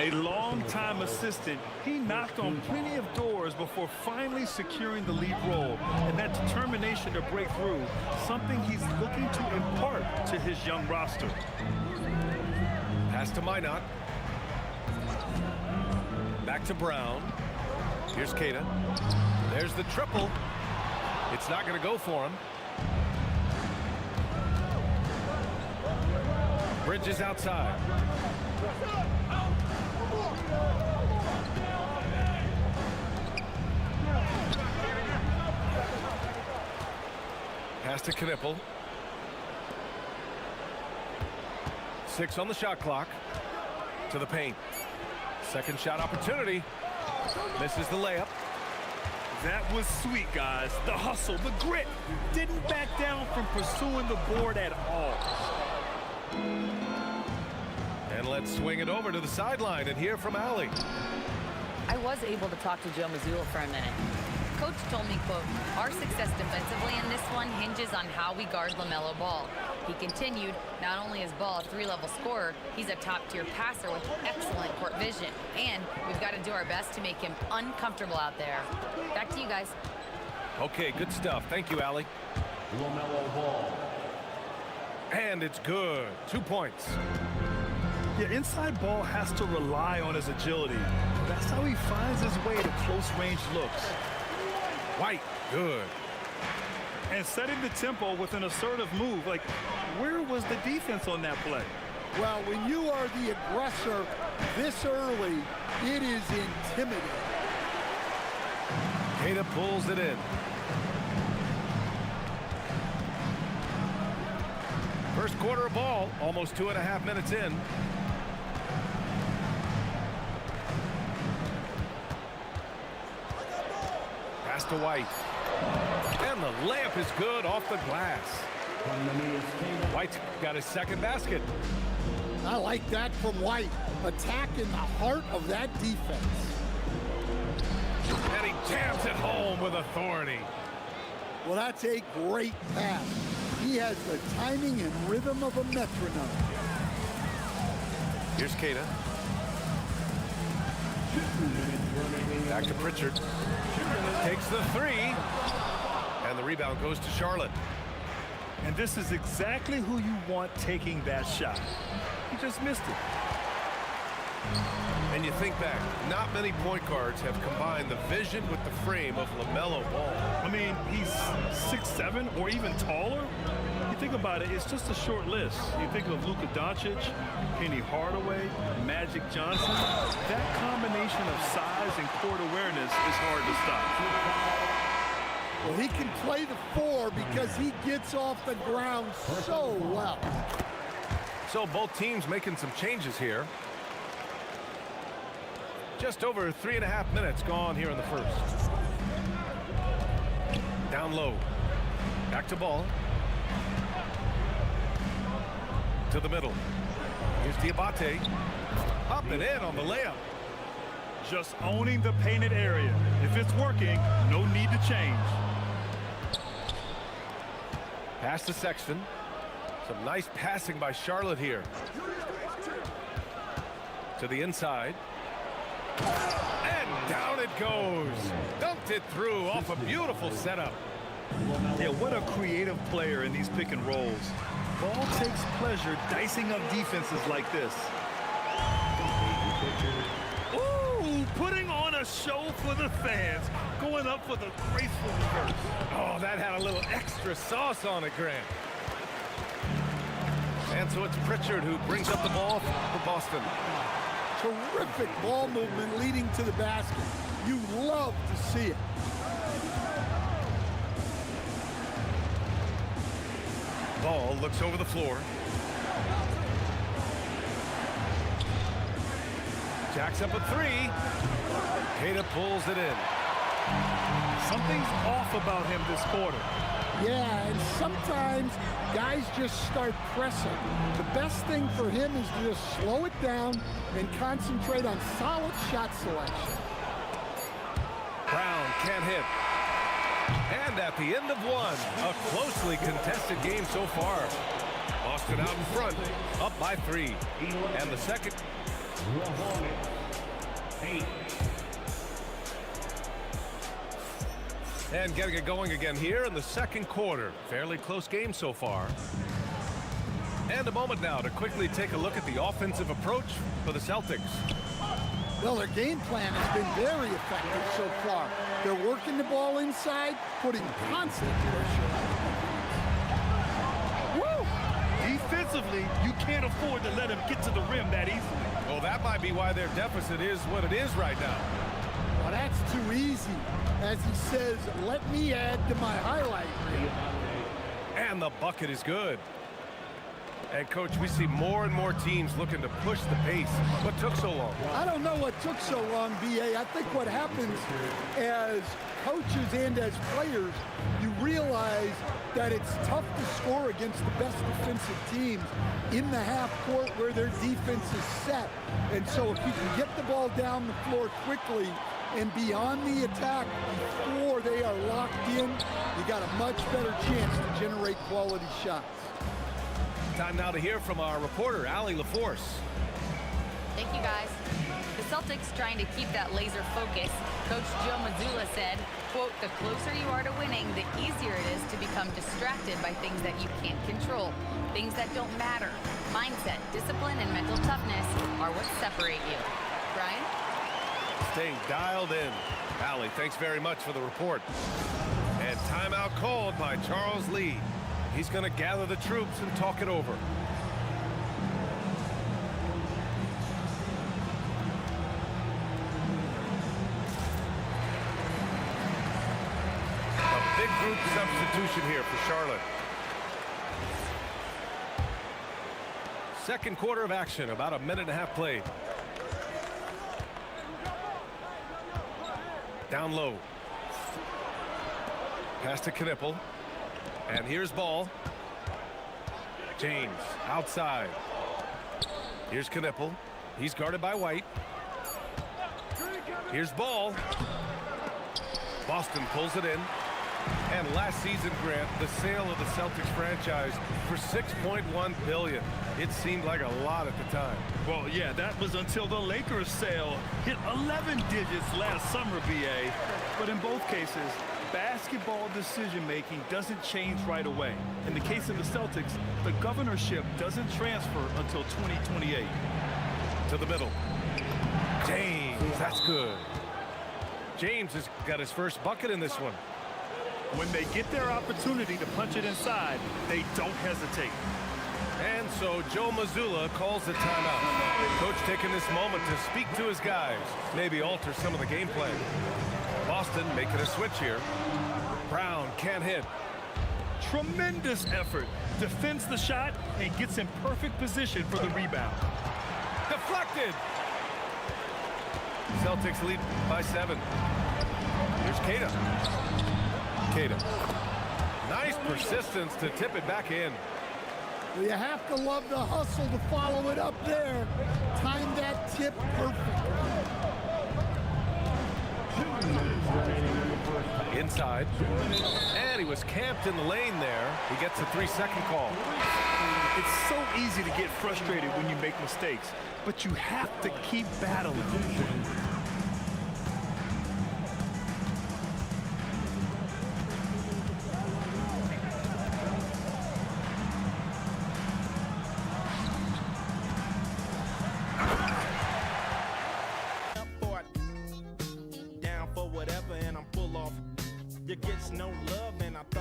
A long-time assistant, he knocked on plenty of doors before finally securing the lead role. And that determination to break through, something he's looking to impart to his young roster. Pass to Minot. Back to Brown. Here's Keita. There's the triple. It's not going to go for him. Bridges outside. Pass to Knipple. 6 on the shot clock. To the paint. Second shot opportunity. Misses the layup. That was sweet, guys. The hustle, the grit. Didn't back down from pursuing the board at all. And let's swing it over to the sideline and hear from Allie. I was able to talk to Joe Mazzulla for a minute. Coach told me, quote, "Our success defensively in this one hinges on how we guard LaMelo Ball." He continued, "Not only is Ball a 3-level scorer, he's a top-tier passer with excellent court vision. And we've got to do our best to make him uncomfortable out there." Back to you guys. Okay, good stuff. Thank you, Allie. LaMelo Ball. And it's good. 2 points. Yeah, inside Ball has to rely on his agility. That's how he finds his way to close-range looks. White, good. And setting the tempo with an assertive move. Like, where was the defense on that play? Well, when you are the aggressor this early, it is intimidating. Keita pulls it in. First quarter of ball, almost 2.5 minutes in. Pass to White. And the layup is good off the glass. White got his second basket. I like that from White. Attack in the heart of that defense. And he jams it home with authority. Well, that's a great pass. He has the timing and rhythm of a metronome. Here's Keita. Back to Pritchard. Takes the 3. And the rebound goes to Charlotte. And this is exactly who you want taking that shot. He just missed it. And you think back, not many point guards have combined the vision with the frame of LaMelo Ball. I mean, he's 6'7" or even taller. You think about it, it's just a short list. You think of Luka Doncic, Penny Hardaway, Magic Johnson. That combination of size and court awareness is hard to stop. Well, he can play the 4 because he gets off the ground so well. So both teams making some changes here. Just over 3.5 minutes gone here in the first. Down low. Back to Ball. To the middle. Here's Diabate. Up and in on the layup. Just owning the painted area. If it's working, no need to change. Pass to Sexton. Some nice passing by Charlotte here. To the inside. And down it goes. Dumped it through off a beautiful setup. Yeah, what a creative player in these pick and rolls. Ball takes pleasure dicing up defenses like this. Ooh, putting on a show for the fans. Going up for the graceful reverse. Oh, that had a little extra sauce on it, Grant. And so it's Pritchard who brings up the ball for Boston. Terrific ball movement leading to the basket. You love to see it. Ball looks over the floor. Jacks up a 3. Keita pulls it in. Something's off about him this quarter. Yeah, and sometimes guys just start pressing. The best thing for him is to just slow it down and concentrate on solid shot selection. Brown can't hit. And at the end of one, a closely contested game so far. Boston out in front, up by 3. And the second. 8. And getting it going again here in the second quarter. Fairly close game so far. And a moment now to quickly take a look at the offensive approach for the Celtics. Well, their game plan has been very effective so far. They're working the ball inside, putting constant pressure on the defense. Woo! Defensively, you can't afford to let him get to the rim that easily. Well, that might be why their deficit is what it is right now. Well, that's too easy. As he says, let me add to my highlight reel. And the bucket is good. And, Coach, we see more and more teams looking to push the pace. What took so long? I don't know what took so long, B.A. I think what happens as coaches and as players, you realize that it's tough to score against the best defensive teams in the half court where their defense is set. And so if you can get the ball down the floor quickly and be on the attack before they are locked in, you got a much better chance to generate quality shots. Time now to hear from our reporter, Allie LaForce. Thank you, guys. The Celtics trying to keep that laser focus. Coach Joe Mazzulla said, quote, the closer you are to winning, the easier it is to become distracted by things that you can't control, things that don't matter. Mindset, discipline, and mental toughness are what separate you. Brian? Staying dialed in. Allie, thanks very much for the report. And timeout called by Charles Lee. He's going to gather the troops and talk it over. A big group substitution here for Charlotte. Second quarter of action, about a minute and a half played. Down low. Pass to Knipple. And here's Ball. James outside. Here's Knipple. He's guarded by White. Here's Ball. Boston pulls it in. And last season, Grant, the sale of the Celtics franchise for $6.1 billion. It seemed like a lot at the time. Well, yeah, that was until the Lakers sale hit 11 digits last summer, BA. But in both cases, basketball decision-making doesn't change right away. In the case of the Celtics, the governorship doesn't transfer until 2028. To the middle. James, that's good. James has got his first bucket in this one. When they get their opportunity to punch it inside, they don't hesitate. And so Joe Mazzulla calls the timeout. Coach taking this moment to speak to his guys, maybe alter some of the game plan. Boston making a switch here. Brown can't hit. Tremendous effort. Defends the shot and gets in perfect position for the rebound. Deflected. Celtics lead by 7. Here's Queta. Queta. Nice persistence to tip it back in. You have to love the hustle to follow it up there. Time that tip perfect. Inside. And he was camped in the lane there. He gets a 3-second call. It's so easy to get frustrated when you make mistakes, but you have to keep battling. Down for whatever, and I'm full off. You gets no love, and I thought.